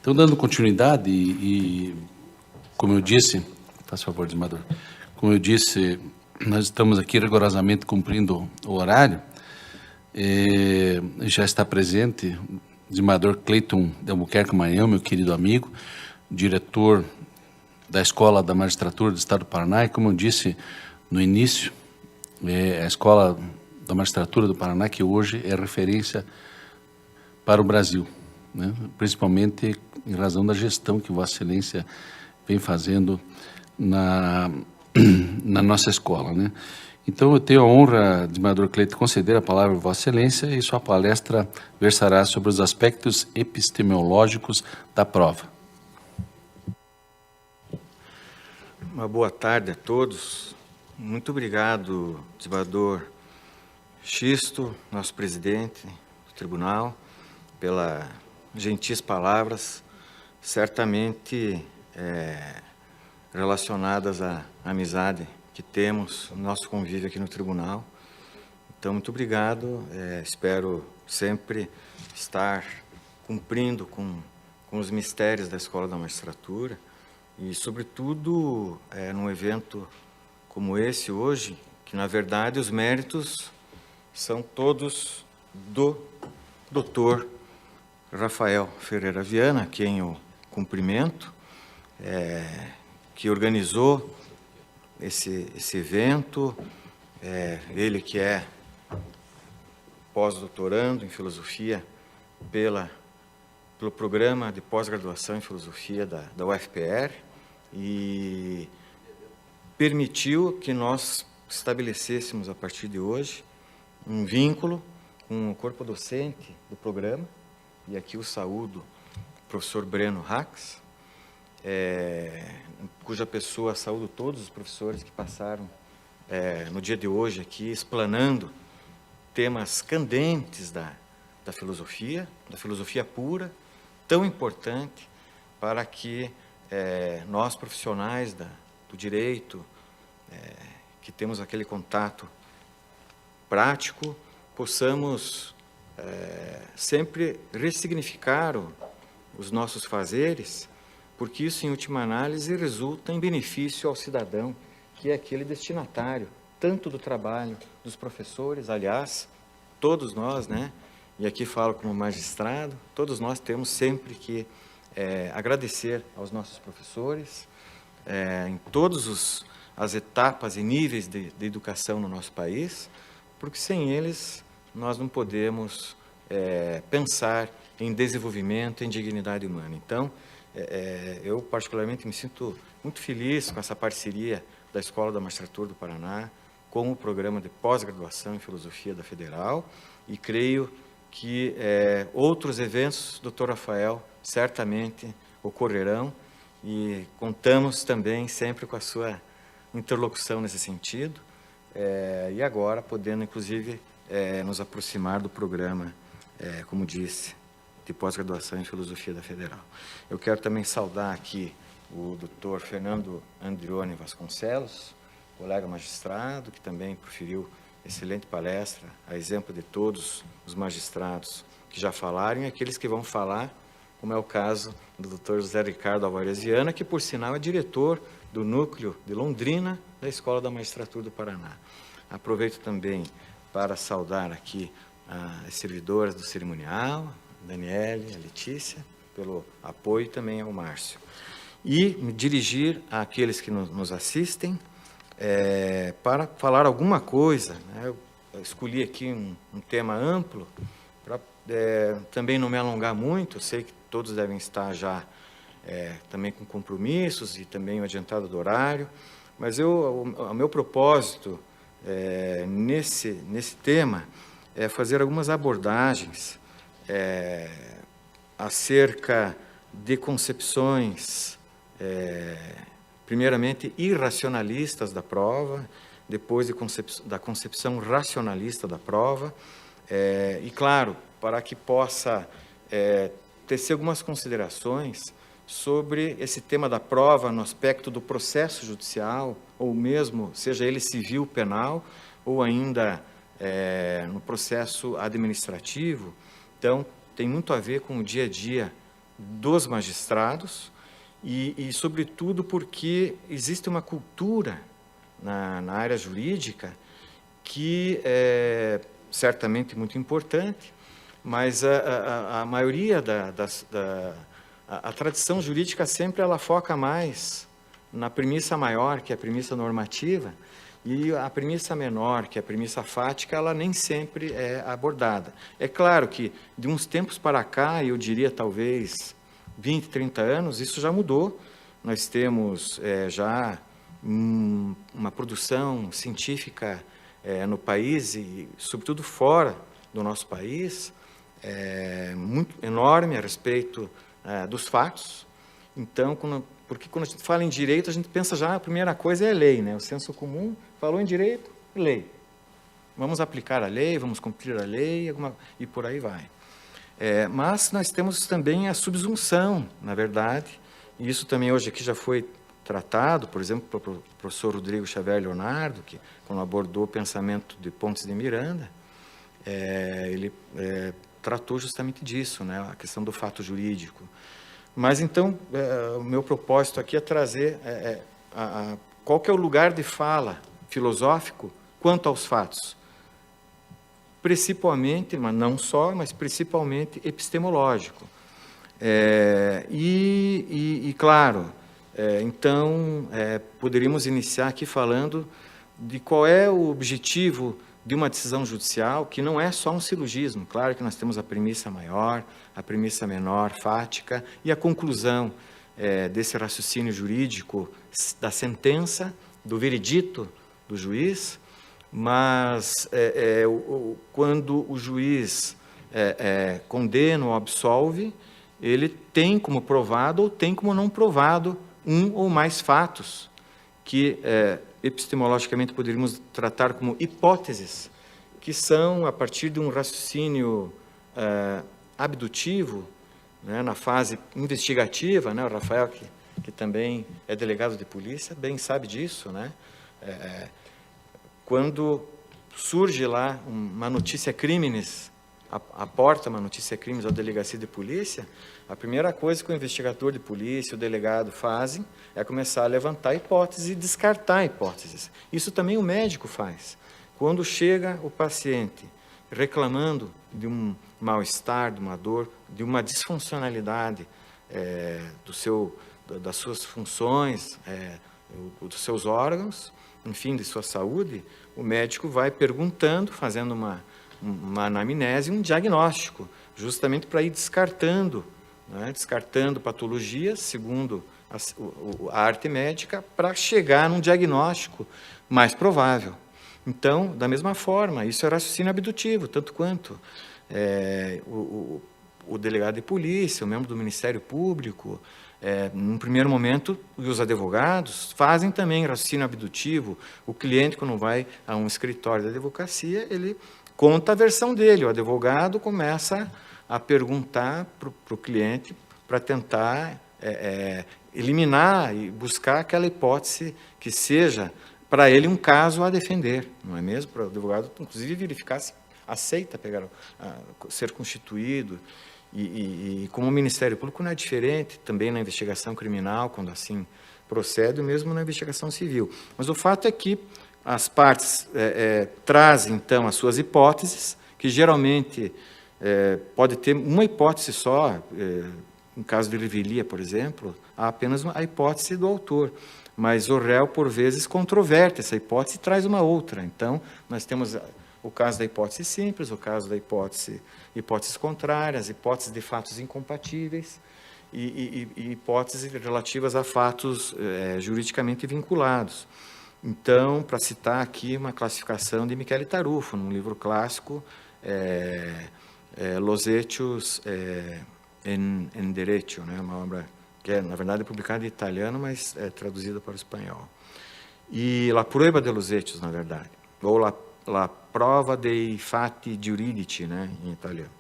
Então, dando continuidade como eu disse, faz favor, desembargador, como eu disse, nós estamos aqui rigorosamente cumprindo o horário. Já está presente o desembargador Cleiton de Albuquerque Maranhão, meu querido amigo, diretor da Escola da Magistratura do Estado do Paraná, e como eu disse no início, a Escola da Magistratura do Paraná, que hoje é referência para o Brasil, né? Principalmente em razão da gestão que Vossa Excelência vem fazendo na nossa escola, né? Então, eu tenho a honra, desembargador Cleiton, conceder a palavra a Vossa Excelência, e sua palestra versará sobre os aspectos epistemológicos da prova. Uma boa tarde a todos. Muito obrigado, desembargador Xisto, nosso presidente do tribunal, pelas gentis palavras, certamente relacionadas à amizade que temos no nosso convívio aqui no tribunal. Então, muito obrigado. Espero sempre estar cumprindo com os mistérios da Escola da Magistratura e, sobretudo, num evento como esse hoje, que, na verdade, os méritos são todos do doutor Rafael Ferreira Viana, a quem eu cumprimento, que organizou esse evento, ele que é pós-doutorando em filosofia pelo programa de pós-graduação em filosofia da UFPR, e permitiu que nós estabelecêssemos, a partir de hoje, um vínculo com o corpo docente do programa, e aqui o saúdo o professor Breno Rax, cuja pessoa saúdo todos os professores que passaram no dia de hoje aqui, explanando temas candentes da filosofia pura, tão importante para que nós, profissionais do direito, que temos aquele contato prático, possamos sempre ressignificar os nossos fazeres, porque isso, em última análise, resulta em benefício ao cidadão, que é aquele destinatário, tanto do trabalho dos professores, aliás, todos nós, né? E aqui falo como magistrado, todos nós temos sempre que agradecer aos nossos professores, em todas as etapas e níveis de educação no nosso país, porque sem eles nós não podemos pensar em desenvolvimento, em dignidade humana. Então, eu particularmente me sinto muito feliz com essa parceria da Escola da Magistratura do Paraná com o programa de pós-graduação em filosofia da Federal, e creio que outros eventos, doutor Rafael, certamente ocorrerão, e contamos também sempre com a sua interlocução nesse sentido, e agora podendo, inclusive, nos aproximar do programa, como disse, de pós-graduação em filosofia da Federal. Eu quero também saudar aqui o doutor Fernando Andrione Vasconcelos, colega magistrado, que também proferiu excelente palestra, a exemplo de todos os magistrados que já falaram, e aqueles que vão falar, como é o caso do doutor José Ricardo Alvarez Viana, que, por sinal, é diretor do núcleo de Londrina da Escola da Magistratura do Paraná. Aproveito também para saudar aqui as servidoras do cerimonial, a Daniele, a Letícia, pelo apoio, também ao Márcio. E me dirigir àqueles que nos assistem, para falar alguma coisa, né? Eu escolhi aqui um tema amplo, para também não me alongar muito. Eu sei que todos devem estar já também com compromissos e também o adiantado do horário, mas o meu propósito nesse tema é fazer algumas abordagens acerca de concepções, primeiramente, irracionalistas da prova, depois da concepção racionalista da prova, e, claro, para que possa tecer algumas considerações sobre esse tema da prova no aspecto do processo judicial, ou mesmo, seja ele civil, penal, ou ainda no processo administrativo. Então, tem muito a ver com o dia a dia dos magistrados e, sobretudo, porque existe uma cultura na área jurídica que é certamente muito importante, mas a maioria a tradição jurídica sempre ela foca mais na premissa maior, que é a premissa normativa, e a premissa menor, que é a premissa fática, ela nem sempre é abordada. É claro que, de uns tempos para cá, eu diria talvez 20, 30 anos, isso já mudou. Nós temos já uma produção científica no país e, sobretudo, fora do nosso país, muito enorme a respeito dos fatos. Então, porque quando a gente fala em direito, a gente pensa já, a primeira coisa é lei, né? O senso comum falou em direito, lei. Vamos aplicar a lei, vamos cumprir a lei, e por aí vai. Mas nós temos também a subsunção, na verdade, e isso também hoje aqui já foi tratado, por exemplo, pelo professor Rodrigo Xavier Leonardo, que quando abordou o pensamento de Pontes de Miranda, ele tratou justamente disso, né? A questão do fato jurídico. Mas, então, o meu propósito aqui é trazer qual que é o lugar de fala filosófico quanto aos fatos. Principalmente, mas não só, mas principalmente epistemológico. Claro, então, poderíamos iniciar aqui falando de qual é o objetivo de uma decisão judicial, que não é só um silogismo. Claro que nós temos a premissa maior, a premissa menor, fática, e a conclusão desse raciocínio jurídico, da sentença, do veredito do juiz, mas quando o juiz condena ou absolve, ele tem como provado ou tem como não provado um ou mais fatos, que epistemologicamente poderíamos tratar como hipóteses, que são, a partir de um raciocínio abdutivo, né, na fase investigativa, né, o Rafael, que também é delegado de polícia, bem sabe disso, né? Quando surge lá uma notícia crimes, aporta uma notícia crimes à delegacia de polícia, a primeira coisa que o investigador de polícia, o delegado fazem é começar a levantar hipóteses e descartar hipóteses. Isso também o médico faz. Quando chega o paciente reclamando de um mal-estar, de uma dor, de uma disfuncionalidade das suas funções, dos seus órgãos, enfim, de sua saúde, o médico vai perguntando, fazendo uma anamnese, um diagnóstico, justamente para ir descartando, né, descartando patologias, segundo a arte médica, para chegar num diagnóstico mais provável. Então, da mesma forma, isso é raciocínio abdutivo, tanto quanto o delegado de polícia, o membro do Ministério Público, num primeiro momento, os advogados fazem também raciocínio abdutivo. O cliente, quando vai a um escritório de advocacia, ele conta a versão dele. O advogado começa a perguntar para o cliente para tentar eliminar e buscar aquela hipótese que seja, para ele, um caso a defender, não é mesmo? Para o advogado, inclusive, verificar se aceita ser constituído. E como o Ministério Público não é diferente, também na investigação criminal, quando assim procede, mesmo na investigação civil. Mas o fato é que as partes trazem, então, as suas hipóteses, que geralmente pode ter uma hipótese só, em caso de revelia, por exemplo, há apenas a hipótese do autor, mas o réu, por vezes, controverte essa hipótese e traz uma outra. Então, nós temos o caso da hipótese simples, o caso da hipóteses contrárias, hipóteses de fatos incompatíveis e hipóteses relativas a fatos juridicamente vinculados. Então, para citar aqui uma classificação de Michele Tarufo, num livro clássico, Los Hechos en Derecho, né? Uma obra que na verdade, publicada em italiano, mas é traduzida para o espanhol. E La Prueba de los Hechos, na verdade, ou La Prova dei Fatti Giuridici, né, em italiano.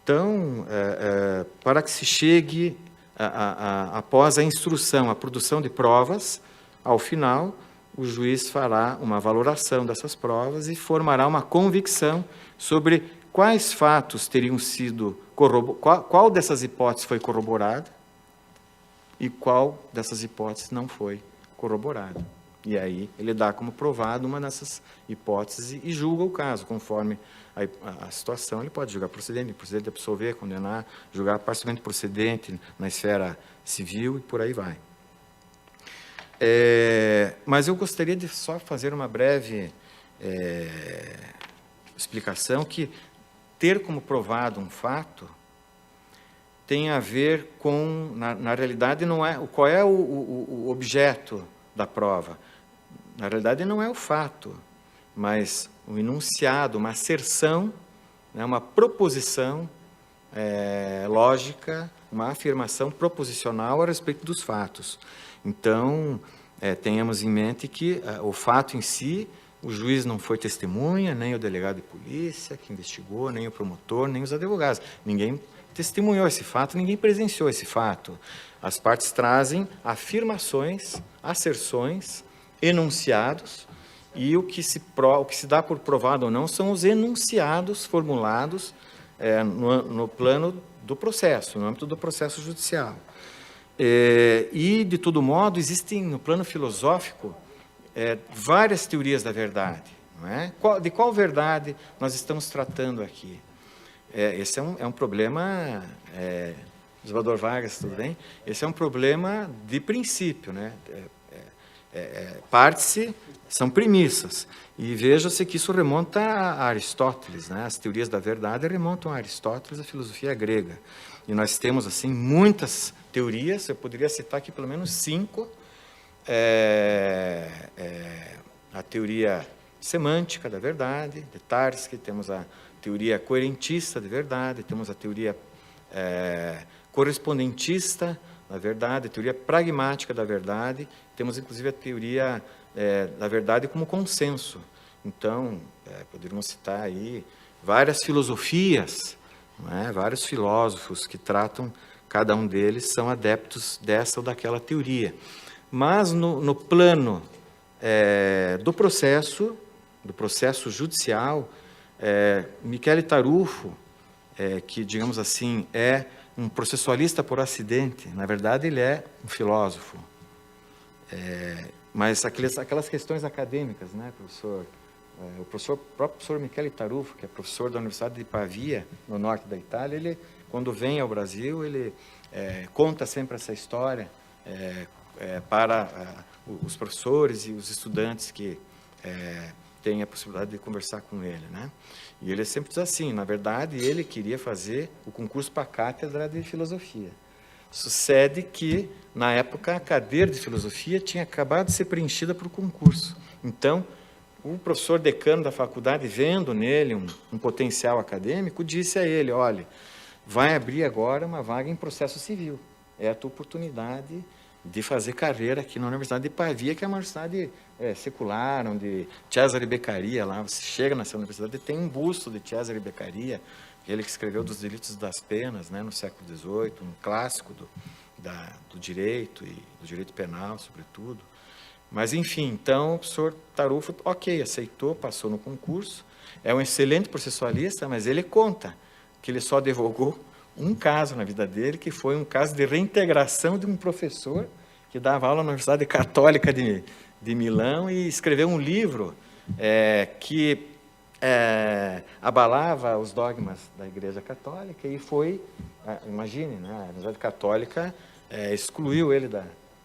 Então, para que se chegue, após a instrução, a produção de provas, ao final, o juiz fará uma valoração dessas provas e formará uma convicção sobre quais fatos teriam sido corroborados, qual dessas hipóteses foi corroborada e qual dessas hipóteses não foi corroborada. E aí ele dá como provado uma dessas hipóteses e julga o caso, conforme a situação. Ele pode julgar procedente absolver, condenar, julgar parcialmente procedente na esfera civil e por aí vai. Mas eu gostaria de só fazer uma breve explicação que ter como provado um fato tem a ver com, na realidade, não é qual é o objeto da prova. Na realidade, não é o fato, mas um enunciado, uma asserção, né, uma proposição lógica, uma afirmação proposicional a respeito dos fatos. Então, tenhamos em mente que o fato em si, o juiz não foi testemunha, nem o delegado de polícia que investigou, nem o promotor, nem os advogados. Ninguém testemunhou esse fato, ninguém presenciou esse fato. As partes trazem afirmações, asserções, enunciados, e o que se dá por provado ou não são os enunciados formulados no plano do processo, no âmbito do processo judicial. E, de todo modo, existem no plano filosófico várias teorias da verdade. Não é? De qual verdade nós estamos tratando aqui? Esse é um problema, Salvador Vargas, tudo bem? Esse é um problema de princípio, né? Parte-se, são premissas. E veja-se que isso remonta a Aristóteles, né? As teorias da verdade remontam a Aristóteles, a filosofia grega. E nós temos, assim, muitas teorias, eu poderia citar aqui pelo menos 5. A teoria semântica da verdade, de Tarski, temos a teoria coerentista de verdade, temos a teoria correspondentista da verdade, a teoria pragmática da verdade, temos inclusive a teoria da verdade como consenso. Então, poderíamos citar aí várias filosofias, não é? Vários filósofos que tratam, cada um deles são adeptos dessa ou daquela teoria. Mas no plano do processo judicial, Michele Tarufo, que, digamos assim, é um processualista por acidente, na verdade ele é um filósofo. Mas aquelas questões acadêmicas, né, professor? O próprio professor Michele Tarufo, que é professor da Universidade de Pavia, no norte da Itália, ele, quando vem ao Brasil, ele conta sempre essa história para os professores e os estudantes que têm a possibilidade de conversar com ele, né? E ele sempre diz assim, na verdade, ele queria fazer o concurso para a cátedra de filosofia. Sucede que, na época, a cadeira de filosofia tinha acabado de ser preenchida para o concurso. Então, o professor decano da faculdade, vendo nele um potencial acadêmico, disse a ele, olha, vai abrir agora uma vaga em processo civil. É a tua oportunidade de fazer carreira aqui na Universidade de Pavia, que é uma universidade secular, onde Cesare Beccaria, lá, você chega nessa universidade e tem um busto de Cesare Beccaria, ele que escreveu dos delitos das penas, né, no século XVIII, um clássico do direito, e do direito penal, sobretudo. Mas, enfim, então, o professor Tarufo, aceitou, passou no concurso, é um excelente processualista, mas ele conta que ele só advogou um caso na vida dele, que foi um caso de reintegração de um professor que dava aula na Universidade Católica de Milão e escreveu um livro que abalava os dogmas da Igreja Católica e foi, imagine, né, a Universidade Católica excluiu ele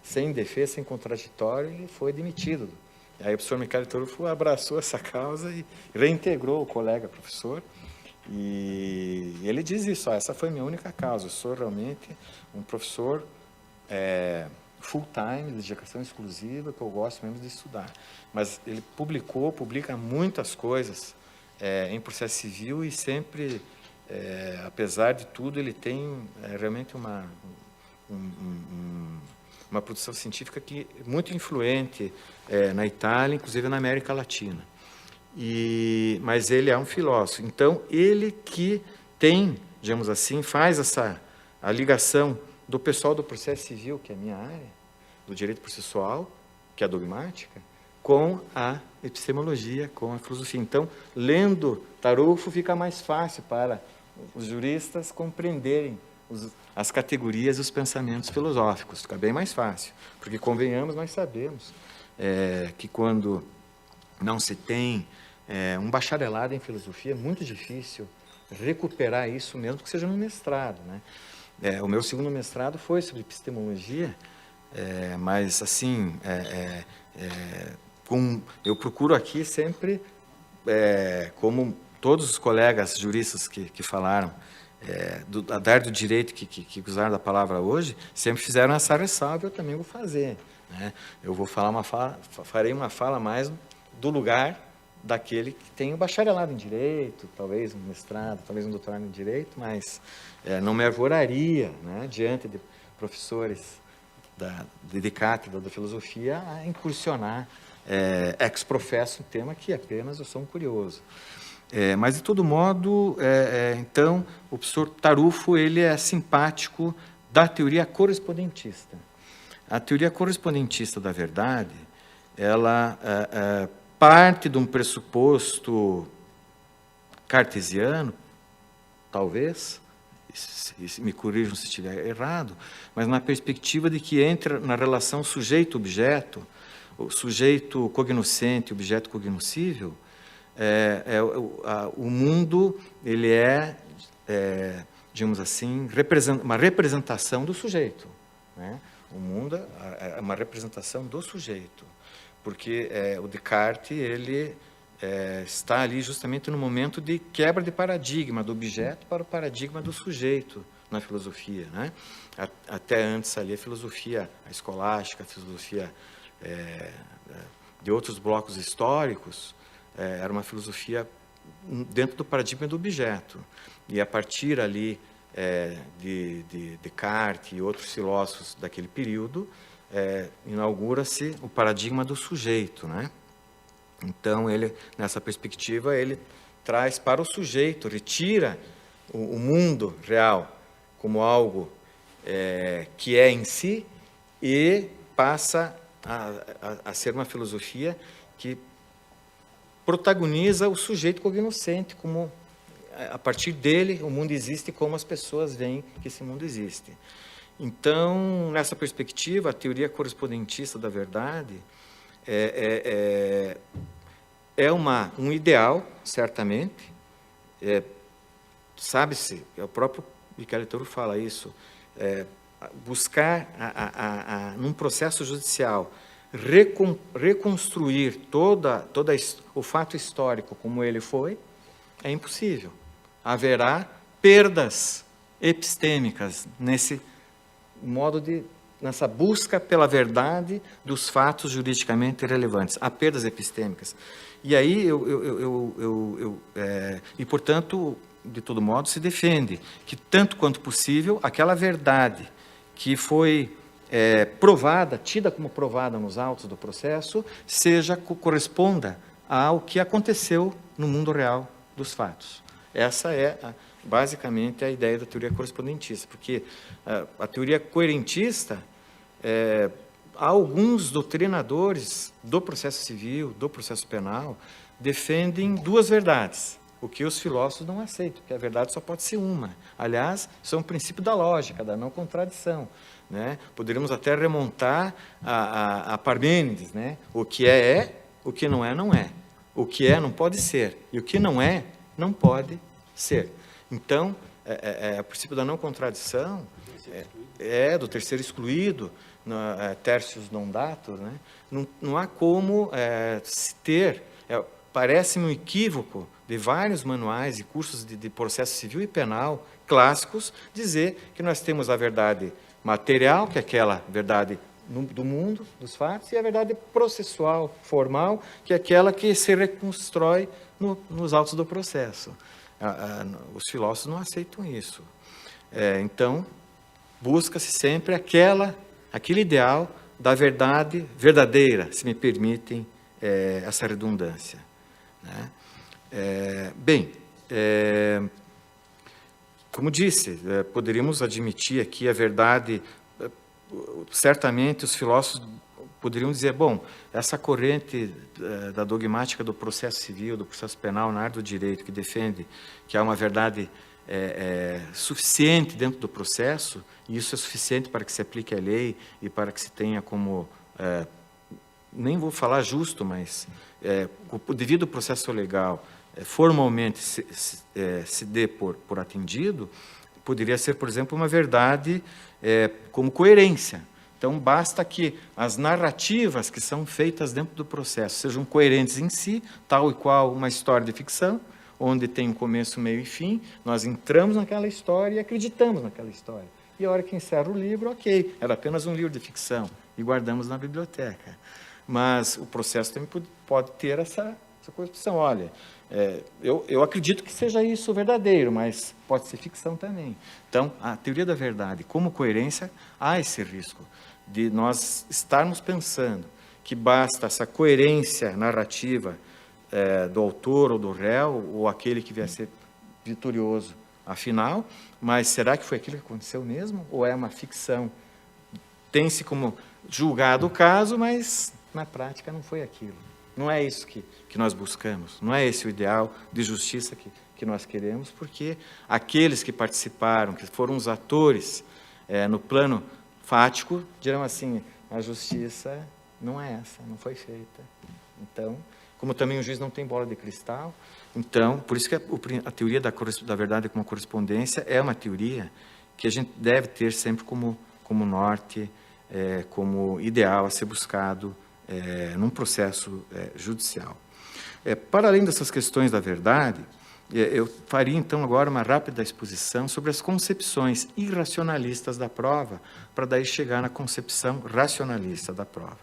sem defesa, sem contraditório, e foi demitido. E aí o professor Michele Tarufo abraçou essa causa e reintegrou o colega professor. E ele diz isso, essa foi minha única causa, eu sou realmente um professor full-time, de dedicação exclusiva, que eu gosto mesmo de estudar. Mas ele publica muitas coisas em processo civil e sempre, apesar de tudo, ele tem realmente uma produção científica muito influente na Itália, inclusive na América Latina. Mas ele é um filósofo. Então, ele que tem, digamos assim, faz a ligação do pessoal do processo civil, que é a minha área, do direito processual, que é a dogmática, com a epistemologia, com a filosofia. Então, lendo Tarufo fica mais fácil para os juristas compreenderem as categorias e os pensamentos filosóficos. Fica bem mais fácil, porque, convenhamos, nós sabemos que quando não se tem um bacharelado em filosofia, é muito difícil recuperar isso mesmo que seja no mestrado, né? O meu segundo mestrado foi sobre epistemologia, mas assim, eu procuro aqui sempre, como todos os colegas juristas que falaram, da área do direito que usaram da palavra hoje, sempre fizeram essa ressalva, eu também vou fazer, né? Eu vou farei uma fala mais do lugar daquele que tem o bacharelado em direito, talvez um mestrado, talvez um doutorado em direito, mas não me arvoraria, né, diante de professores de cátedra da filosofia a incursionar ex professo um tema que apenas eu sou um curioso. Mas, de todo modo, então, o professor Tarufo ele é simpático da teoria correspondentista. A teoria correspondentista da verdade, ela parte de um pressuposto cartesiano, talvez, me corrijam se estiver errado, mas na perspectiva de que entra na relação sujeito-objeto, o sujeito cognoscente, objeto cognoscível, o mundo ele digamos assim, uma representação do sujeito, né? O mundo é uma representação do sujeito, porque o Descartes ele está ali justamente no momento de quebra de paradigma do objeto para o paradigma do sujeito na filosofia, né? Até antes ali a filosofia escolástica, a filosofia de outros blocos históricos, era uma filosofia dentro do paradigma do objeto. E a partir ali de Descartes e outros filósofos daquele período, inaugura-se o paradigma do sujeito, né? Então, ele, nessa perspectiva, ele traz para o sujeito, retira o mundo real como algo que é em si e passa a ser uma filosofia que protagoniza o sujeito cognoscente, como a partir dele o mundo existe, como as pessoas veem que esse mundo existe. Então, nessa perspectiva, a teoria correspondentista da verdade é um ideal, certamente. Sabe-se, o próprio Michele Toro fala isso, buscar, num processo judicial, reconstruir todo o fato histórico como ele foi, é impossível. Haverá perdas epistêmicas nessa busca pela verdade dos fatos juridicamente relevantes. Há perdas epistêmicas. E aí, portanto, de todo modo, se defende que, tanto quanto possível, aquela verdade que foi tida como provada nos autos do processo, corresponda ao que aconteceu no mundo real dos fatos. Essa basicamente, a ideia da teoria correspondentista, porque a teoria coerentista, alguns doutrinadores do processo civil, do processo penal, defendem duas verdades, o que os filósofos não aceitam, porque a verdade só pode ser uma. Aliás, isso é um princípio da lógica, da não contradição, né? Poderíamos até remontar a Parmênides, né? O que é, o que não é, não é. O que é, não pode ser. E o que não é, não pode ser. Então, o princípio da não contradição do terceiro excluído, tertius non datur, né? Não há como se ter... Parece-me um equívoco de vários manuais e cursos de processo civil e penal clássicos dizer que nós temos a verdade material, que é aquela verdade do mundo, dos fatos, e a verdade processual, formal, que é aquela que se reconstrói nos autos do processo. Os filósofos não aceitam isso. Então, busca-se sempre aquele ideal da verdade verdadeira, se me permitem essa redundância, né? Como disse, poderíamos admitir aqui a verdade. Certamente os filósofos poderiam dizer, bom, essa corrente da dogmática do processo civil, do processo penal na área do direito, que defende que há uma verdade suficiente dentro do processo, e isso é suficiente para que se aplique a lei e para que se tenha como, nem vou falar justo, mas devido ao processo legal, formalmente se dê por atendido, poderia ser, por exemplo, uma verdade como coerência. Então, basta que as narrativas que são feitas dentro do processo sejam coerentes em si, tal e qual uma história de ficção, onde tem um começo, meio e fim, nós entramos naquela história e acreditamos naquela história. E a hora que encerra o livro, ok, era apenas um livro de ficção, e guardamos na biblioteca. Mas o processo também pode ter essa concepção. Olha, eu acredito que seja isso verdadeiro, mas pode ser ficção também. Então, a teoria da verdade, como coerência, há esse risco de nós estarmos pensando que basta essa coerência narrativa do autor ou do réu, ou aquele que vier a ser vitorioso, afinal, mas será que foi aquilo que aconteceu mesmo? Ou é uma ficção? Tem-se como julgado o caso, mas na prática não foi aquilo. Não é isso que nós buscamos, não é esse o ideal de justiça que nós queremos, porque aqueles que participaram, que foram os atores no plano fático, dirão assim, a justiça não é essa, não foi feita. Então, como também o juiz não tem bola de cristal, então, por isso que a teoria da verdade como correspondência é uma teoria que a gente deve ter sempre como norte, como ideal a ser buscado num processo judicial. Para além dessas questões da verdade, eu faria então agora uma rápida exposição sobre as concepções irracionalistas da prova, para daí chegar na concepção racionalista da prova.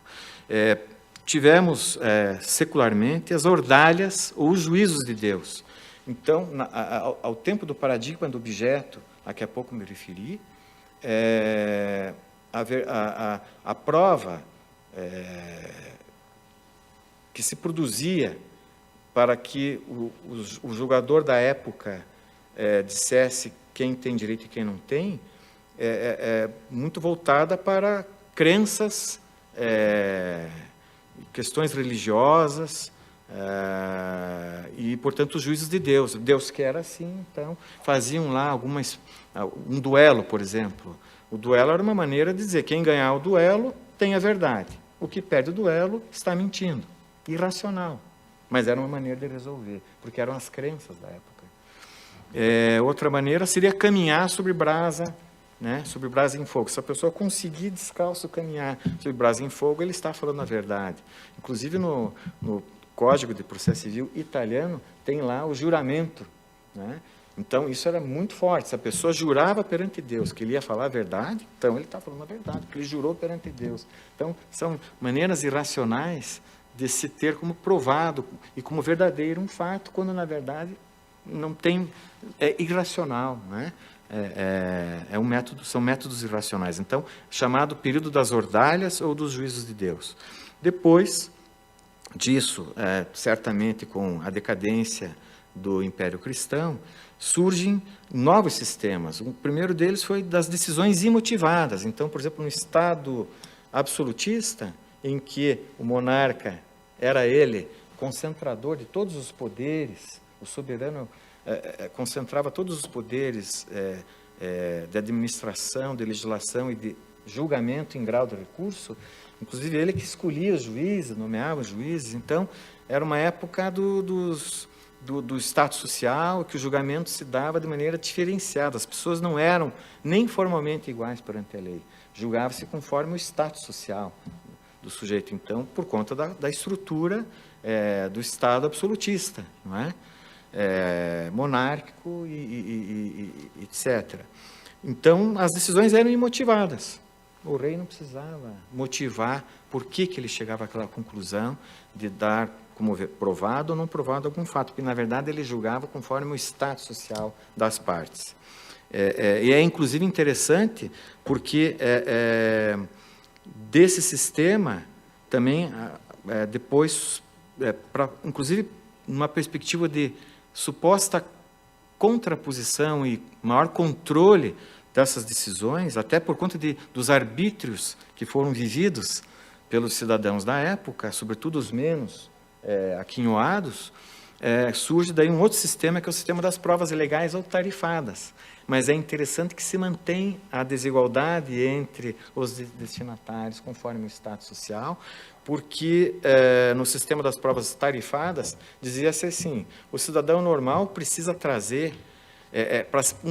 Tivemos secularmente as ordalhas ou os juízos de Deus. Então, ao tempo do paradigma do objeto, a que há pouco me referi, a prova que se produzia para que o julgador da época dissesse quem tem direito e quem não tem, muito voltada para crenças, questões religiosas e, portanto, os juízos de Deus. Deus quer assim, então, faziam lá um duelo, por exemplo. O duelo era uma maneira de dizer quem ganhar o duelo tem a verdade. O que perde o duelo está mentindo. Irracional. Mas era uma maneira de resolver, porque eram as crenças da época. Outra maneira seria caminhar sobre brasa, sobre brasa em fogo. Se a pessoa conseguir descalço caminhar sobre brasa em fogo, ele está falando a verdade. Inclusive no Código de Processo Civil italiano tem lá o juramento. Então isso era muito forte. Se a pessoa jurava perante Deus que ele ia falar a verdade, então ele está falando a verdade, porque ele jurou perante Deus. Então são maneiras irracionais de se ter como provado e como verdadeiro um fato, quando na verdade não tem, irracional, são métodos irracionais. Então, chamado período das ordalhas ou dos juízos de Deus. Depois disso, certamente com a decadência do Império Cristão, surgem novos sistemas. O primeiro deles foi das decisões imotivadas. Então, por exemplo, no Estado absolutista, em que o monarca era ele concentrador de todos os poderes, o soberano concentrava todos os poderes de administração, de legislação e de julgamento em grau de recurso, inclusive ele que escolhia os juízes, nomeava os juízes. Então, era uma época do status social, que o julgamento se dava de maneira diferenciada. As pessoas não eram nem formalmente iguais perante a lei, julgava-se conforme o status social do sujeito, então, por conta da estrutura do Estado absolutista, monárquico e etc. Então, as decisões eram imotivadas. O rei não precisava motivar por que ele chegava àquela conclusão de dar como provado ou não provado algum fato, porque, na verdade, ele julgava conforme o status social das partes. E é, inclusive, interessante, porque desse sistema também, depois, inclusive, numa perspectiva de suposta contraposição e maior controle dessas decisões, até por conta dos arbítrios que foram vividos pelos cidadãos da época, sobretudo os menos aquinhoados, surge daí um outro sistema, que é o sistema das provas legais ou tarifadas. Mas é interessante que se mantém a desigualdade entre os destinatários, conforme o status social, porque no sistema das provas tarifadas, dizia-se assim, o cidadão normal precisa trazer,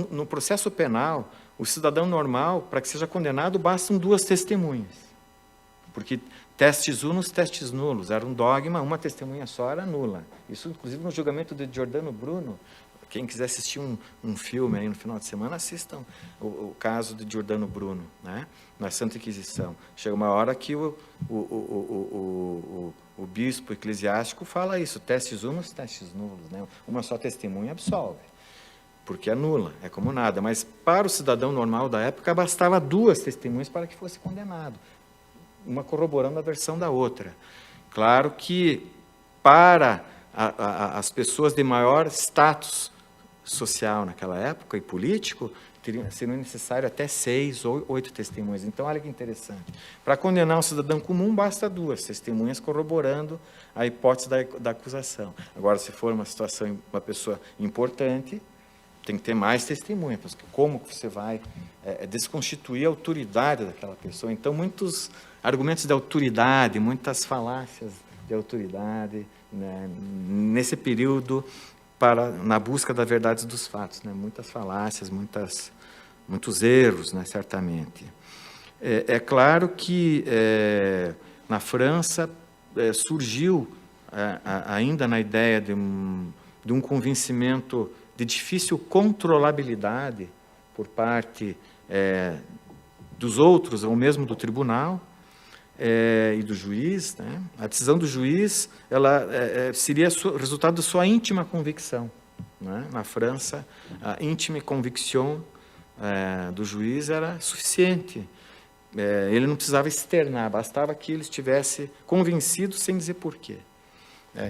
no processo penal, o cidadão normal, para que seja condenado, bastam 2 testemunhas. Porque testes unos, testes nulos, era um dogma, uma testemunha só era nula. Isso, inclusive, no julgamento de Giordano Bruno. Quem quiser assistir um filme aí no final de semana, assistam o caso de Giordano Bruno, né, na Santa Inquisição. Chega uma hora que o bispo eclesiástico fala isso, testes unos, testes nulos, né, uma só testemunha absolve, porque é nula, é como nada. Mas para o cidadão normal da época, bastava 2 testemunhas para que fosse condenado, uma corroborando a versão da outra. Claro que para as pessoas de maior status social naquela época e político, seriam necessário até 6 ou 8 testemunhas. Então, olha que interessante. Para condenar um cidadão comum, basta 2 testemunhas corroborando a hipótese da acusação. Agora, se for uma situação, uma pessoa importante, tem que ter mais testemunhas, porque como você vai desconstituir a autoridade daquela pessoa? Então, muitos argumentos de autoridade, muitas falácias de autoridade, né, nesse período, na busca da verdade dos fatos, né? Muitas falácias, muitos erros, né? Certamente. É claro que na França surgiu ainda na ideia de um convencimento de difícil controlabilidade por parte dos outros, ou mesmo do tribunal, e do juiz, né? A decisão do juiz ela seria resultado da sua íntima convicção, né? Na França, a íntima convicção do juiz era suficiente. Ele não precisava externar, bastava que ele estivesse convencido sem dizer porquê.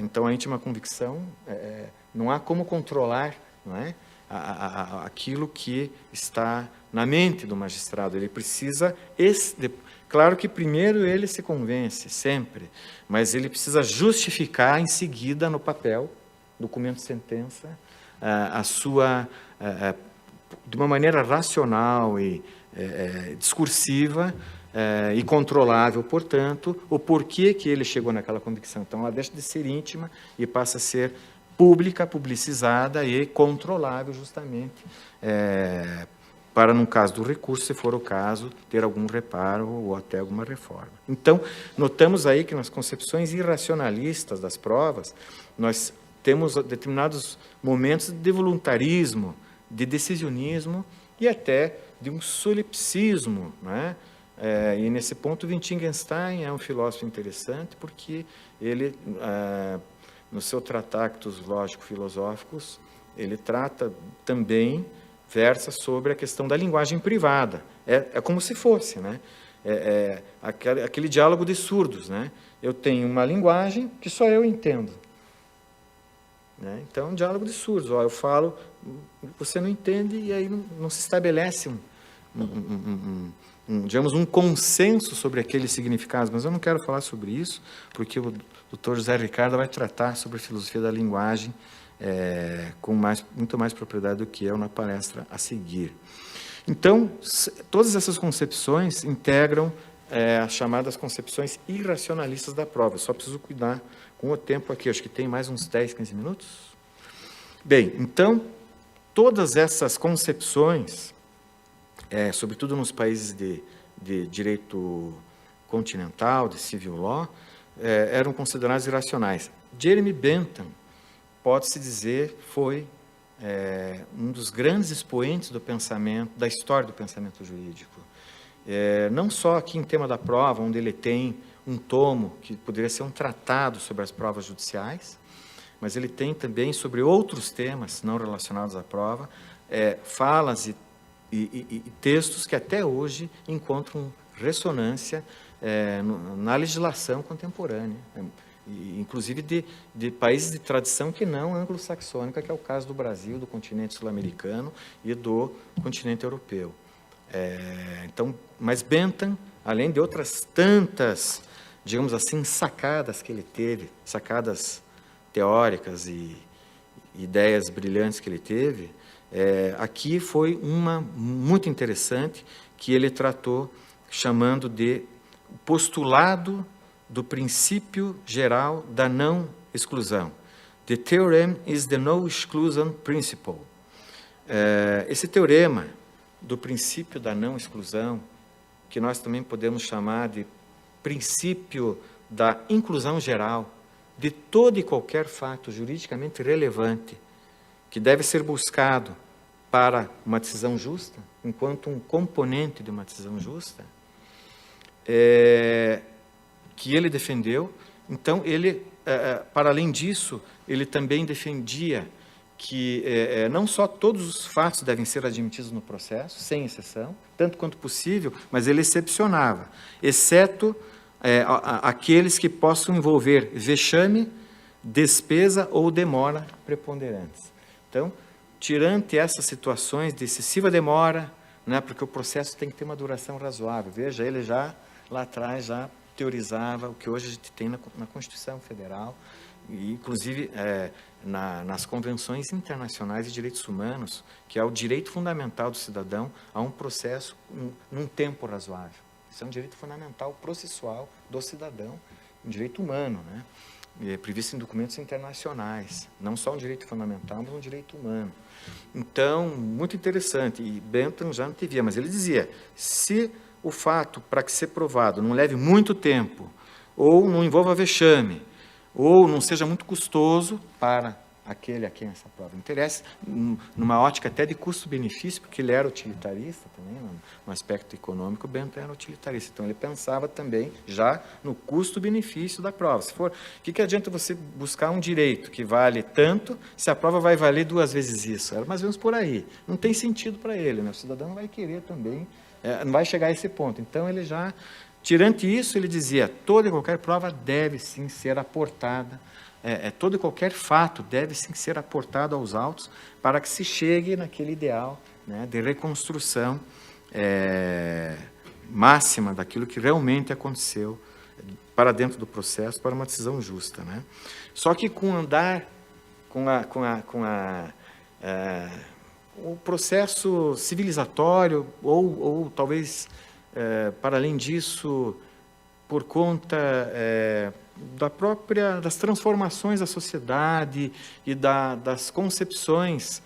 Então, a íntima convicção, não há como controlar, não é? Aquilo que está na mente do magistrado. Ele precisa... Claro que primeiro ele se convence, sempre, mas ele precisa justificar em seguida no papel, documento de sentença, de uma maneira racional e discursiva e controlável, portanto, o porquê que ele chegou naquela convicção. Então, ela deixa de ser íntima e passa a ser pública, publicizada e controlável, justamente, para, no caso do recurso, se for o caso, ter algum reparo ou até alguma reforma. Então, notamos aí que nas concepções irracionalistas das provas, nós temos determinados momentos de voluntarismo, de decisionismo e até de um solipsismo, né? E nesse ponto, Wittgenstein é um filósofo interessante, porque ele, no seu Tractatus Lógico-Filosóficos, ele trata também, versa sobre a questão da linguagem privada. É como se fosse, né? Aquele diálogo de surdos, né? Eu tenho uma linguagem que só eu entendo, né? Então, é um diálogo de surdos. Eu falo, você não entende, e aí não se estabelece digamos, um consenso sobre aqueles significados. Mas eu não quero falar sobre isso, porque o Dr. José Ricardo vai tratar sobre a filosofia da linguagem com muito mais propriedade do que eu na palestra a seguir. Então, todas essas concepções integram as chamadas concepções irracionalistas da prova. Eu só preciso cuidar com o tempo aqui, acho que tem mais uns 10, 15 minutos. Bem, então, todas essas concepções, sobretudo nos países de direito continental, de civil law, eram consideradas irracionais. Jeremy Bentham, pode-se dizer, foi um dos grandes expoentes do pensamento, da história do pensamento jurídico. Não só aqui em tema da prova, onde ele tem um tomo que poderia ser um tratado sobre as provas judiciais, mas ele tem também sobre outros temas não relacionados à prova, falas e textos que até hoje encontram ressonância na legislação contemporânea, inclusive de países de tradição que não anglo-saxônica, que é o caso do Brasil, do continente sul-americano e do continente europeu. Então, mas Bentham, além de outras tantas digamos assim, sacadas que ele teve, sacadas teóricas e ideias brilhantes que ele teve, aqui foi uma muito interessante que ele tratou chamando de postulado do princípio geral da não exclusão. The theorem is the no exclusion principle. Esse teorema do princípio da não exclusão, que nós também podemos chamar de princípio da inclusão geral, de todo e qualquer fato juridicamente relevante, que deve ser buscado para uma decisão justa, enquanto um componente de uma decisão justa, que ele defendeu. Então, ele, para além disso, ele também defendia que não só todos os fatos devem ser admitidos no processo, sem exceção, tanto quanto possível, mas ele excepcionava, exceto aqueles que possam envolver vexame, despesa ou demora preponderantes. Então, tirante essas situações de excessiva demora, né, porque o processo tem que ter uma duração razoável. Veja, ele já, lá atrás, já teorizava o que hoje a gente tem na Constituição Federal, e inclusive nas convenções internacionais de direitos humanos, que é o direito fundamental do cidadão a um processo num tempo razoável. Isso é um direito fundamental processual do cidadão, um direito humano, né? Previsto em documentos internacionais, não só um direito fundamental, mas um direito humano. Então, muito interessante, e Bentham já antevia, mas ele dizia, se o fato, para que ser provado, não leve muito tempo, ou não envolva vexame, ou não seja muito custoso para aquele a quem essa prova interessa, numa ótica até de custo-benefício, porque ele era utilitarista também, no aspecto econômico, Bentham era utilitarista. Então, ele pensava também já no custo-benefício da prova. Se for, o que adianta você buscar um direito que vale tanto, se a prova vai valer 2 vezes isso? Era mais ou menos por aí. Não tem sentido para ele, né? O cidadão não vai querer também, não vai chegar a esse ponto. Então, ele já, tirante isso, ele dizia, toda e qualquer prova deve sim ser aportada, todo e qualquer fato deve sim ser aportado aos autos para que se chegue naquele ideal, né, de reconstrução máxima daquilo que realmente aconteceu para dentro do processo, para uma decisão justa, né? Só que com o processo civilizatório, ou talvez, para além disso, por conta das transformações da sociedade e das concepções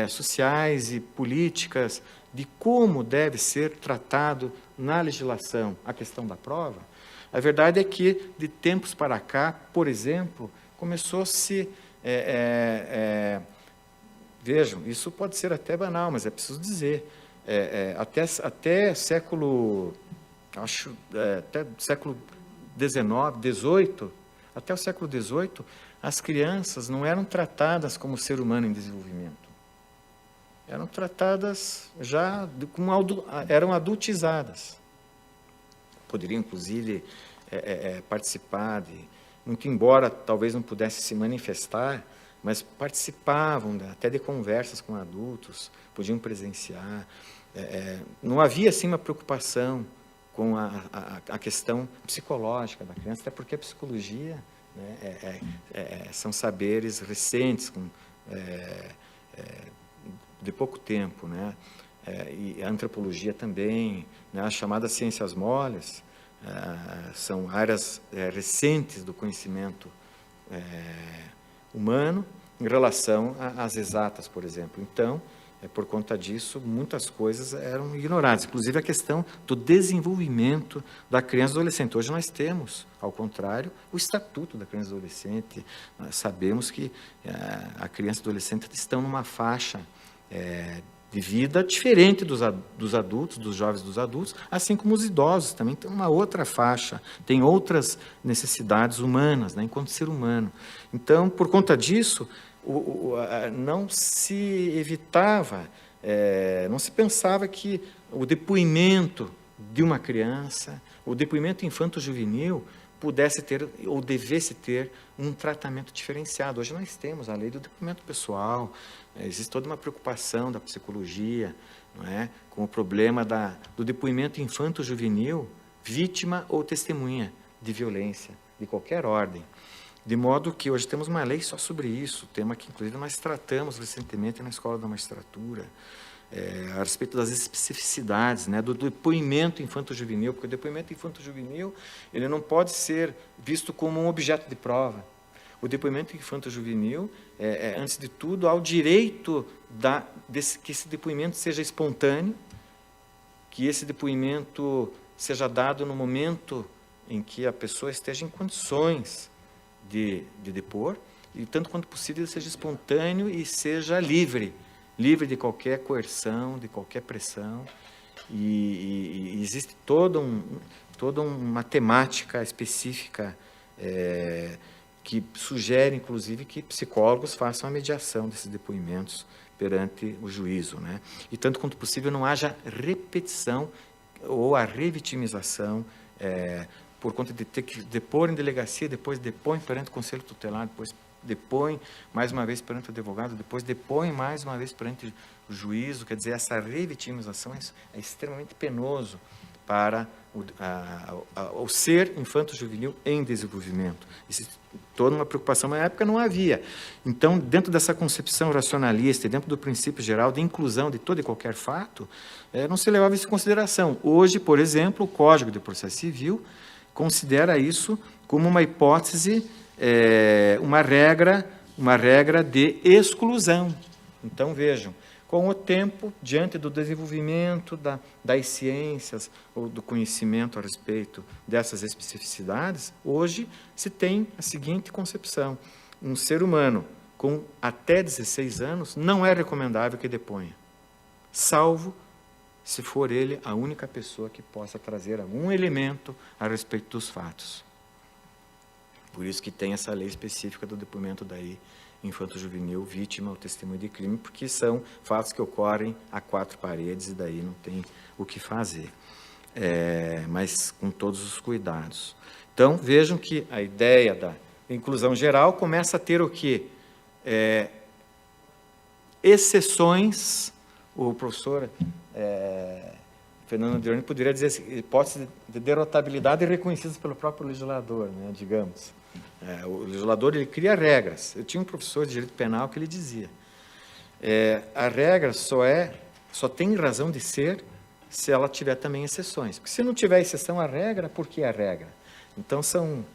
sociais e políticas de como deve ser tratado na legislação a questão da prova, a verdade é que, de tempos para cá, por exemplo, começou-se... vejam, isso pode ser até banal, mas é preciso dizer, até século... até século XIX, XVIII, até o século XVIII, as crianças não eram tratadas como ser humano em desenvolvimento. Eram tratadas já eram adultizadas. Poderiam, inclusive, participar muito embora talvez não pudessem se manifestar, mas participavam até de conversas com adultos, podiam presenciar. Não havia, assim, uma preocupação com a questão psicológica da criança, até porque a psicologia, né, são saberes recentes, de pouco tempo, né? E a antropologia também, né, as chamadas ciências moles, são áreas recentes do conhecimento humano em relação às exatas, por exemplo. Então, por conta disso, muitas coisas eram ignoradas, inclusive a questão do desenvolvimento da criança e do adolescente. Hoje nós temos, ao contrário, o Estatuto da Criança e do Adolescente. Nós sabemos que a criança e o adolescente estão numa faixa de vida diferente dos adultos, dos jovens dos adultos, assim como os idosos também têm uma outra faixa, têm outras necessidades humanas, né, enquanto ser humano. Então, por conta disso, não se evitava, não se pensava que o depoimento de uma criança, o depoimento infanto-juvenil, pudesse ter ou devesse ter um tratamento diferenciado. Hoje nós temos a lei do depoimento pessoal, existe toda uma preocupação da psicologia, não é, com o problema do depoimento infanto-juvenil, vítima ou testemunha. de violência, de qualquer ordem. De modo que hoje temos uma lei só sobre isso, tema que, inclusive, nós tratamos recentemente na Escola da Magistratura, a respeito das especificidades, né, do depoimento infanto-juvenil, porque o depoimento infanto-juvenil ele não pode ser visto como um objeto de prova. O depoimento infanto-juvenil, antes de tudo, há o direito que esse depoimento seja espontâneo, que esse depoimento seja dado no momento em que a pessoa esteja em condições de depor, e tanto quanto possível seja espontâneo e seja livre de qualquer coerção, de qualquer pressão, e existe toda uma temática específica que sugere, inclusive, que psicólogos façam a mediação desses depoimentos perante o juízo, né? E tanto quanto possível não haja repetição ou a revitimização, por conta de ter que depor em delegacia, depois depõe perante o conselho tutelar, depois depõe mais uma vez perante o advogado, depois depõe mais uma vez perante o juízo. Quer dizer, essa revitimização é extremamente penoso para o ser infanto-juvenil em desenvolvimento. Existe toda uma preocupação, mas na época não havia. Então, dentro dessa concepção racionalista e dentro do princípio geral de inclusão de todo e qualquer fato, não se levava isso em consideração. Hoje, por exemplo, o Código de Processo Civil considera isso como uma hipótese, uma regra de exclusão. Então, vejam, com o tempo, diante do desenvolvimento das ciências ou do conhecimento a respeito dessas especificidades, hoje se tem a seguinte concepção: um ser humano com até 16 anos não é recomendável que deponha, salvo se for ele a única pessoa que possa trazer algum elemento a respeito dos fatos. Por isso que tem essa lei específica do depoimento daí infanto-juvenil, vítima ou testemunho de crime, porque são fatos que ocorrem a quatro paredes e daí não tem o que fazer, mas com todos os cuidados. Então, vejam que a ideia da inclusão geral começa a ter o quê? Exceções. O professor Fernando Andioni poderia dizer assim, hipóteses de derrotabilidade reconhecidas pelo próprio legislador, né, digamos. O legislador ele cria regras. Eu tinha um professor de direito penal que ele dizia: a regra só tem razão de ser se ela tiver também exceções. Porque se não tiver exceção à regra, por que a regra? Então são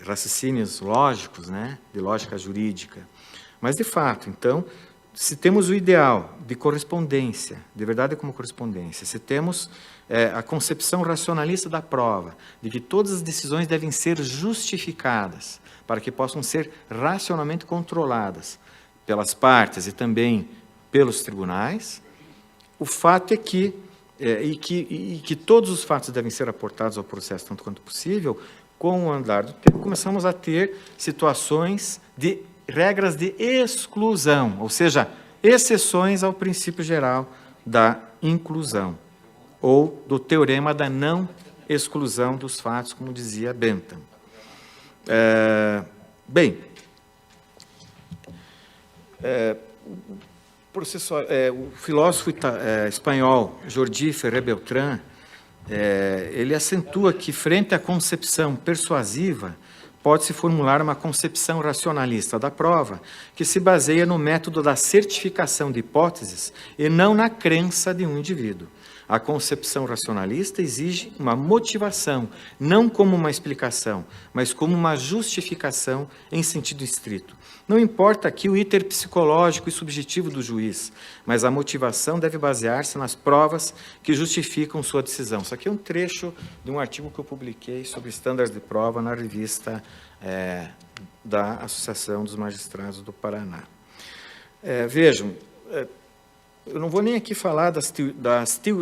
raciocínios lógicos, né, de lógica jurídica. Mas de fato, então, se temos o ideal de correspondência, de verdade como correspondência, se temos a concepção racionalista da prova, de que todas as decisões devem ser justificadas, para que possam ser racionalmente controladas pelas partes e também pelos tribunais, o fato é que, que todos os fatos devem ser aportados ao processo tanto quanto possível, com o andar do tempo começamos a ter situações de regras de exclusão, ou seja, exceções ao princípio geral da inclusão, ou do teorema da não exclusão dos fatos, como dizia Bentham. O filósofo espanhol Jordi Ferrer Beltrán, ele acentua que, frente à concepção persuasiva, pode-se formular uma concepção racionalista da prova que se baseia no método da certificação de hipóteses e não na crença de um indivíduo. A concepção racionalista exige uma motivação, não como uma explicação, mas como uma justificação em sentido estrito. Não importa aqui o íter psicológico e subjetivo do juiz, mas a motivação deve basear-se nas provas que justificam sua decisão. Isso aqui é um trecho de um artigo que eu publiquei sobre estándares de prova na revista da Associação dos Magistrados do Paraná. Vejam, eu não vou nem aqui falar das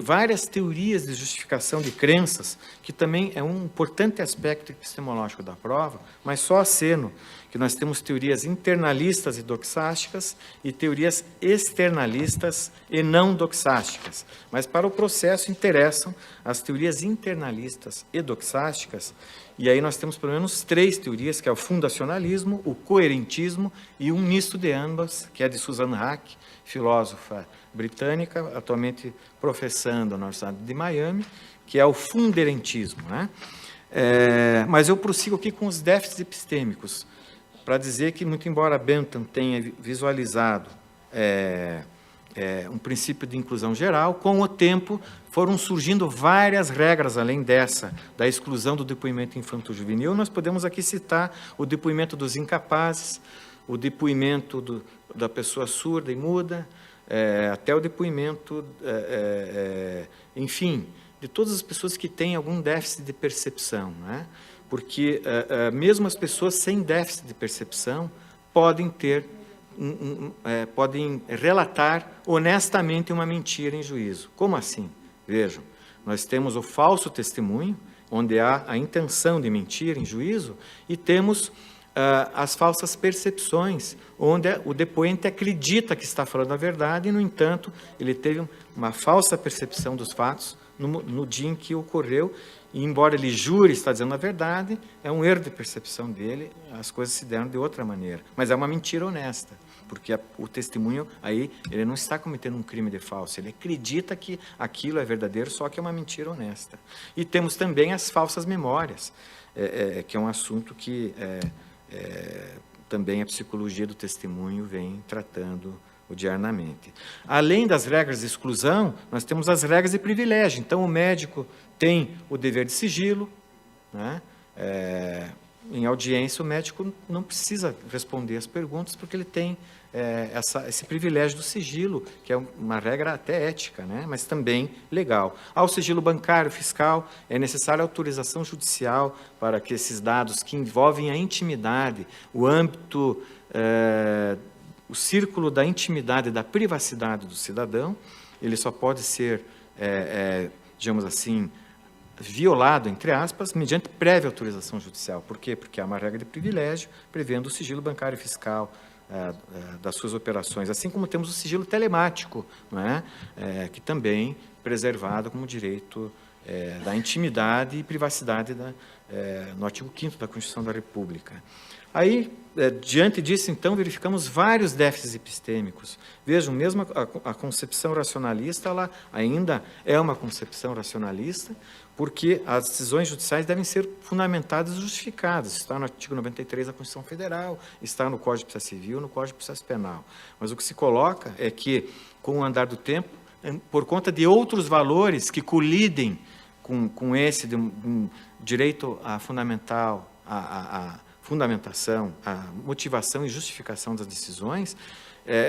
várias teorias de justificação de crenças, que também é um importante aspecto epistemológico da prova, mas só aceno que nós temos teorias internalistas e doxásticas e teorias externalistas e não doxásticas. Mas para o processo interessam as teorias internalistas e doxásticas, e aí nós temos pelo menos três teorias, que é o fundacionalismo, o coerentismo e um misto de ambas, que é de Susan Haack, filósofa britânica, atualmente professando na Universidade de Miami, que é o funderentismo, né? Mas eu prossigo aqui com os déficits epistêmicos, para dizer que, muito embora Bentham tenha visualizado um princípio de inclusão geral, com o tempo foram surgindo várias regras, além dessa, da exclusão do depoimento infanto-juvenil. Nós podemos aqui citar o depoimento dos incapazes, o depoimento da pessoa surda e muda, até o depoimento, enfim, de todas as pessoas que têm algum déficit de percepção, né? Porque mesmo as pessoas sem déficit de percepção podem podem relatar honestamente uma mentira em juízo. Como assim? Vejam, nós temos o falso testemunho, onde há a intenção de mentir em juízo, e temos as falsas percepções, onde o depoente acredita que está falando a verdade e, no entanto, ele teve uma falsa percepção dos fatos no dia em que ocorreu, e embora ele jure estar dizendo a verdade, é um erro de percepção dele, as coisas se deram de outra maneira. Mas é uma mentira honesta, porque o testemunho aí, ele não está cometendo um crime de falso, ele acredita que aquilo é verdadeiro, só que é uma mentira honesta. E temos também as falsas memórias, que é um assunto que também a psicologia do testemunho vem tratando diariamente. Além das regras de exclusão, nós temos as regras de privilégio. Então, o médico tem o dever de sigilo, né? Em audiência, o médico não precisa responder as perguntas, porque ele tem esse privilégio do sigilo, que é uma regra até ética, né? Mas também legal. Ao sigilo bancário, fiscal, é necessária autorização judicial para que esses dados que envolvem a intimidade, o âmbito, o círculo da intimidade e da privacidade do cidadão, ele só pode ser, digamos assim, violado, entre aspas, mediante prévia autorização judicial. Por quê? Porque há uma regra de privilégio prevendo o sigilo bancário e fiscal das suas operações, assim como temos o sigilo telemático, não é? Que também preservado como direito da intimidade e privacidade no artigo 5º da Constituição da República. Aí, diante disso, então, verificamos vários déficits epistêmicos. Vejam, mesmo a concepção racionalista, ela ainda é uma concepção racionalista, porque as decisões judiciais devem ser fundamentadas e justificadas. Está no artigo 93 da Constituição Federal, está no Código de Processo Civil, no Código de Processo Penal. Mas o que se coloca é que, com o andar do tempo, por conta de outros valores que colidem com esse de um direito fundamental, a fundamentação, a motivação e justificação das decisões,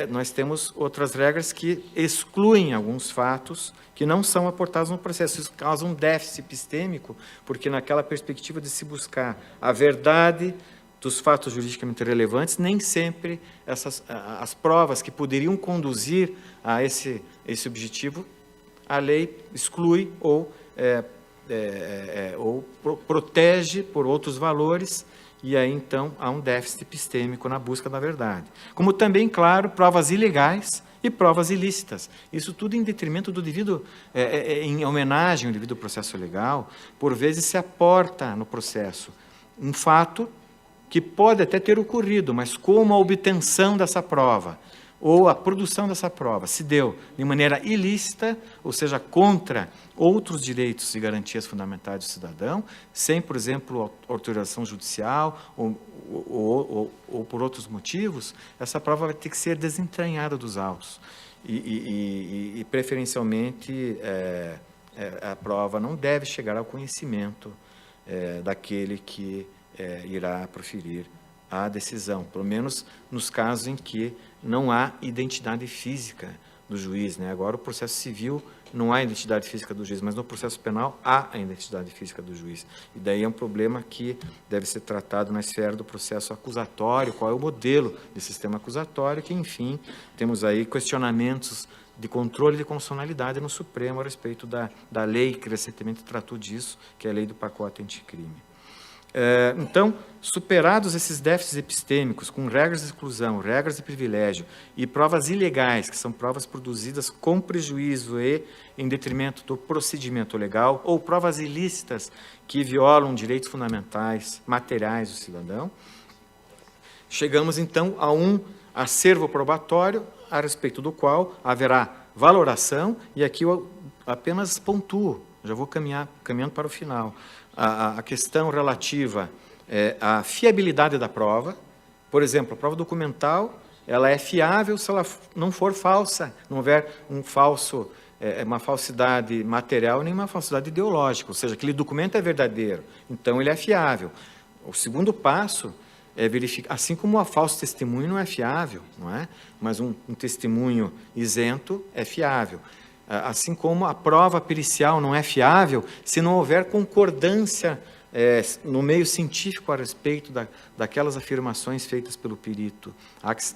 nós temos outras regras que excluem alguns fatos que não são aportados no processo. Isso causa um déficit epistêmico, porque naquela perspectiva de se buscar a verdade dos fatos juridicamente relevantes, nem sempre as provas que poderiam conduzir a esse objetivo, a lei exclui ou protege por outros valores, e aí, então, há um déficit epistêmico na busca da verdade. Como também, claro, provas ilegais e provas ilícitas. Isso tudo em detrimento do devido, em homenagem ao devido processo legal, por vezes se aporta no processo um fato que pode até ter ocorrido, mas como a obtenção dessa prova ou a produção dessa prova se deu de maneira ilícita, ou seja, contra outros direitos e garantias fundamentais do cidadão, sem, por exemplo, autorização judicial ou por outros motivos, essa prova vai ter que ser desentranhada dos autos. E preferencialmente, a prova não deve chegar ao conhecimento daquele que irá proferir a decisão, pelo menos nos casos em que não há identidade física do juiz, né? Agora, o processo civil não há identidade física do juiz, mas no processo penal há a identidade física do juiz. E daí é um problema que deve ser tratado na esfera do processo acusatório, qual é o modelo de sistema acusatório, que, enfim, temos aí questionamentos de controle de constitucionalidade no Supremo a respeito da lei que recentemente tratou disso, que é a lei do pacote anticrime. Então, superados esses déficits epistêmicos, com regras de exclusão, regras de privilégio e provas ilegais, que são provas produzidas com prejuízo e em detrimento do procedimento legal, ou provas ilícitas que violam direitos fundamentais, materiais do cidadão, chegamos, então, a um acervo probatório a respeito do qual haverá valoração, e aqui eu apenas pontuo já vou caminhando para o final, a questão relativa à fiabilidade da prova. Por exemplo, a prova documental, ela é fiável se ela não for falsa, não houver uma falsidade material nem uma falsidade ideológica, ou seja, aquele documento é verdadeiro, então ele é fiável. O segundo passo é verificar, assim como a falso testemunho não é fiável, não é? Mas um testemunho isento é fiável. Assim como a prova pericial não é fiável se não houver concordância no meio científico a respeito daquelas afirmações feitas pelo perito.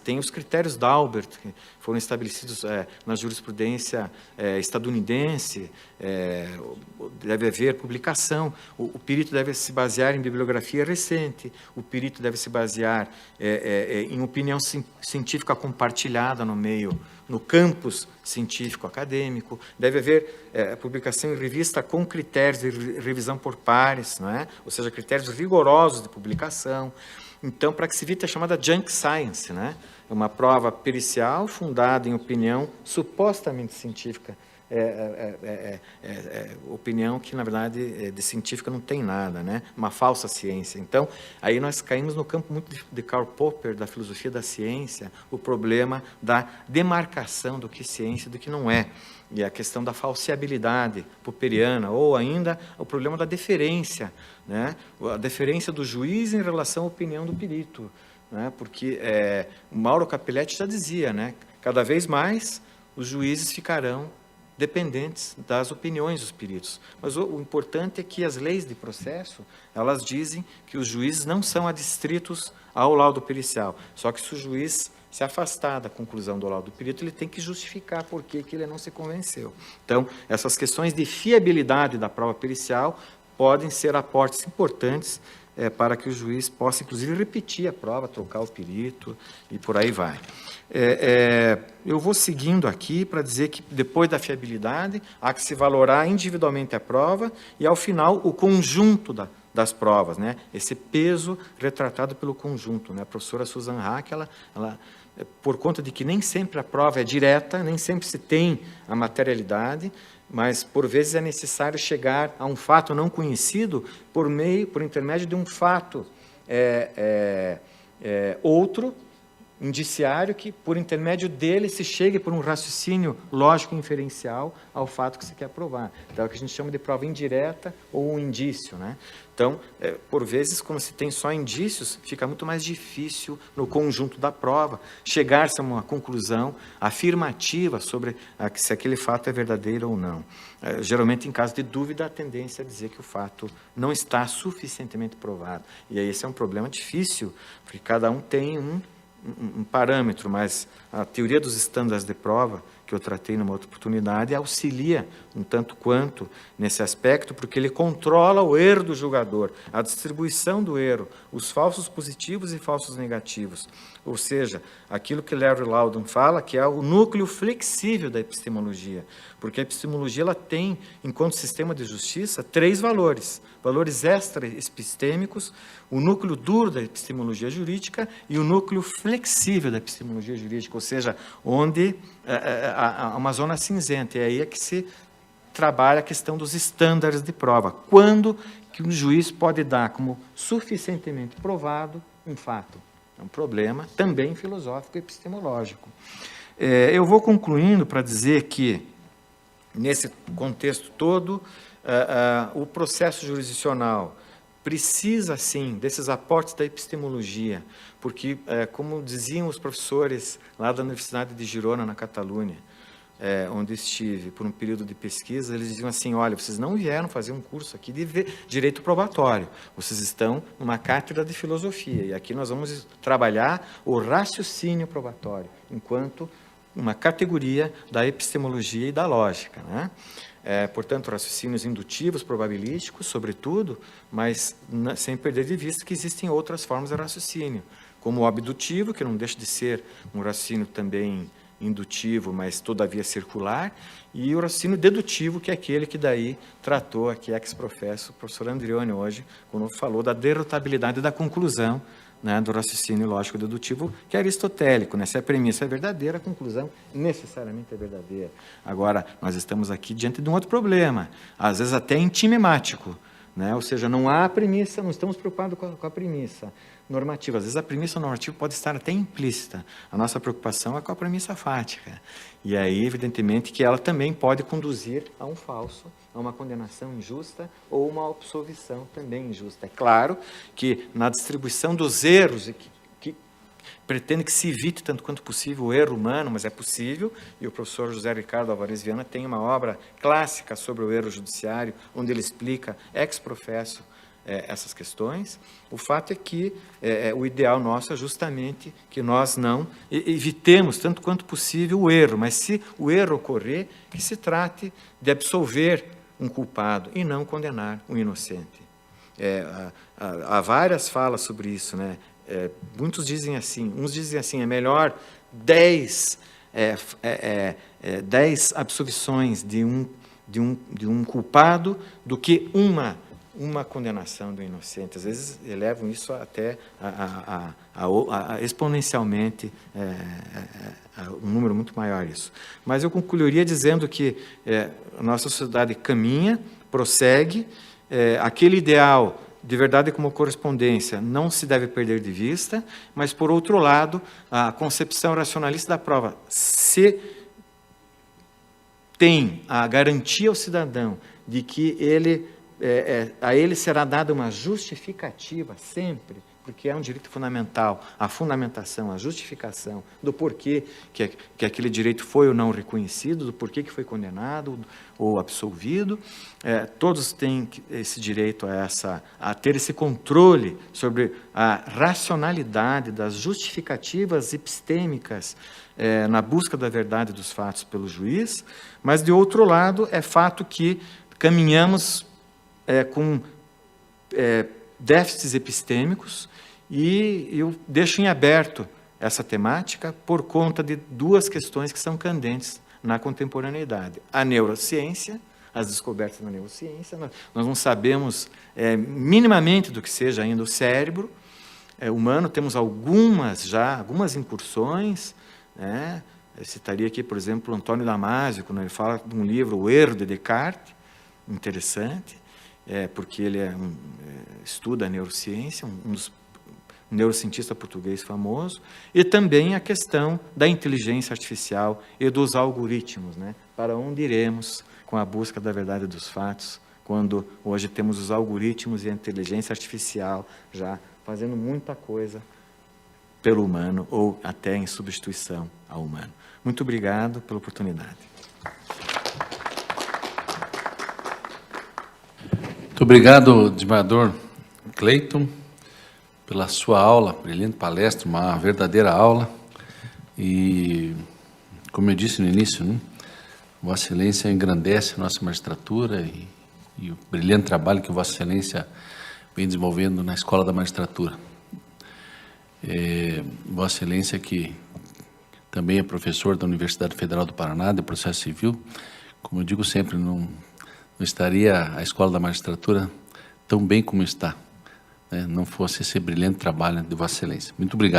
Tem os critérios Daubert, que foram estabelecidos na jurisprudência estadunidense, deve haver publicação, o perito deve se basear em bibliografia recente, o perito deve se basear em opinião científica compartilhada no campus científico acadêmico, deve haver publicação em revista com critérios de revisão por pares, não é? Ou seja, critérios rigorosos de publicação. Então, para que se evite a chamada junk science, né? É uma prova pericial fundada em opinião supostamente científica, opinião que, na verdade, de científica não tem nada, né? Uma falsa ciência. Então, aí nós caímos no campo muito de Karl Popper, da filosofia da ciência, o problema da demarcação do que é ciência e do que não é. E a questão da falseabilidade popperiana, ou ainda o problema da deferência, né? A deferência do juiz em relação à opinião do perito, né? Porque o Mauro Capelletti já dizia, né? Cada vez mais os juízes ficarão dependentes das opiniões dos peritos. Mas o importante é que as leis de processo, elas dizem que os juízes não são adstritos ao laudo pericial. Só que se o juiz se afastar da conclusão do laudo perito, ele tem que justificar por que ele não se convenceu. Então, essas questões de fiabilidade da prova pericial podem ser aportes importantes para que o juiz possa, inclusive, repetir a prova, trocar o perito e por aí vai. Eu vou seguindo aqui para dizer que, depois da fiabilidade, há que se valorar individualmente a prova e, ao final, o conjunto das provas, né? Esse peso retratado pelo conjunto, né? A professora Susan Hack, ela, por conta de que nem sempre a prova é direta, nem sempre se tem a materialidade, mas, por vezes, é necessário chegar a um fato não conhecido por intermédio de um fato outro, indiciário, que, por intermédio dele, se chegue por um raciocínio lógico inferencial ao fato que se quer provar. Então, é o que a gente chama de prova indireta ou um indício, né? Então, por vezes, quando se tem só indícios, fica muito mais difícil, no conjunto da prova, chegar-se a uma conclusão afirmativa sobre se aquele fato é verdadeiro ou não. Geralmente, em caso de dúvida, a tendência é dizer que o fato não está suficientemente provado. E aí esse é um problema difícil, porque cada um tem um parâmetro, mas a teoria dos estándares de prova, que eu tratei numa outra oportunidade, auxilia um tanto quanto nesse aspecto, porque ele controla o erro do julgador, a distribuição do erro, os falsos positivos e falsos negativos. Ou seja, aquilo que Larry Loudon fala, que é o núcleo flexível da epistemologia, porque a epistemologia ela tem, enquanto sistema de justiça, 3 valores extra-epistêmicos, o núcleo duro da epistemologia jurídica e o núcleo flexível da epistemologia jurídica, ou seja, onde há uma zona cinzenta, e aí é que se trabalha a questão dos estándares de prova. Quando que um juiz pode dar como suficientemente provado um fato? É um problema também filosófico e epistemológico. Eu vou concluindo para dizer que, nesse contexto todo, o processo jurisdicional precisa, sim, desses aportes da epistemologia, porque, como diziam os professores lá da Universidade de Girona, na Catalunha, onde estive por um período de pesquisa, eles diziam assim: olha, vocês não vieram fazer um curso aqui de direito probatório, vocês estão numa cátedra de filosofia, e aqui nós vamos trabalhar o raciocínio probatório, enquanto uma categoria da epistemologia e da lógica, né? Portanto, raciocínios indutivos, probabilísticos, sobretudo, mas sem perder de vista que existem outras formas de raciocínio, como o abdutivo, que não deixa de ser um raciocínio também indutivo, mas todavia circular, e o raciocínio dedutivo, que é aquele que daí tratou aqui ex-professo o professor Andrione hoje, quando falou da derrotabilidade da conclusão né, do raciocínio lógico-dedutivo, que é aristotélico, né? Se a premissa é verdadeira, a conclusão necessariamente é verdadeira. Agora, nós estamos aqui diante de um outro problema, às vezes até intimemático, né? Ou seja, não há premissa, não estamos preocupados com a premissa normativa. Às vezes a premissa normativa pode estar até implícita. A nossa preocupação é com a premissa fática. E aí, evidentemente, que ela também pode conduzir a um falso, a uma condenação injusta ou uma absolvição também injusta. É claro que na distribuição dos erros, que pretende que se evite tanto quanto possível o erro humano, mas é possível, e o professor José Ricardo Alvarez Viana tem uma obra clássica sobre o erro judiciário, onde ele explica ex professo essas questões. O fato é que o ideal nosso é justamente que nós não evitemos tanto quanto possível o erro, mas se o erro ocorrer, que se trate de absolver um culpado e não condenar um inocente. Há várias falas sobre isso, né? Muitos dizem assim, uns dizem assim, é melhor 10 absolvições de um culpado do que uma condenação do inocente. Às vezes elevam isso até exponencialmente, um número muito maior isso. Mas eu concluiria dizendo que a nossa sociedade caminha, prossegue, aquele ideal de verdade como correspondência não se deve perder de vista, mas, por outro lado, a concepção racionalista da prova, se tem a garantia ao cidadão de que a ele será dada uma justificativa sempre, porque é um direito fundamental, a fundamentação, a justificação do porquê que aquele direito foi ou não reconhecido, do porquê que foi condenado ou absolvido. Todos têm esse direito a ter esse controle sobre a racionalidade das justificativas epistêmicas na busca da verdade dos fatos pelo juiz, mas, de outro lado, é fato que caminhamos com déficits epistêmicos, e eu deixo em aberto essa temática por conta de duas questões que são candentes na contemporaneidade. A neurociência, as descobertas na neurociência, nós não sabemos minimamente do que seja ainda o cérebro humano, temos algumas incursões, né? Eu citaria aqui, por exemplo, Antônio Damasio, quando ele fala de um livro, O Erro de Descartes, interessante, porque ele estuda a neurociência, um neurocientista português famoso, e também a questão da inteligência artificial e dos algoritmos, né? Para onde iremos com a busca da verdade dos fatos, quando hoje temos os algoritmos e a inteligência artificial já fazendo muita coisa pelo humano, ou até em substituição ao humano. Muito obrigado pela oportunidade. Muito obrigado, desembargador Cleiton, pela sua aula, brilhante palestra, uma verdadeira aula. E, como eu disse no início, né, Vossa Excelência engrandece a nossa magistratura e o brilhante trabalho que Vossa Excelência vem desenvolvendo na Escola da Magistratura. Vossa Excelência, que também é professor da Universidade Federal do Paraná, de Processo Civil, como eu digo sempre, não estaria a Escola da Magistratura tão bem como está, né, não fosse esse brilhante trabalho de Vossa Excelência. Muito obrigado.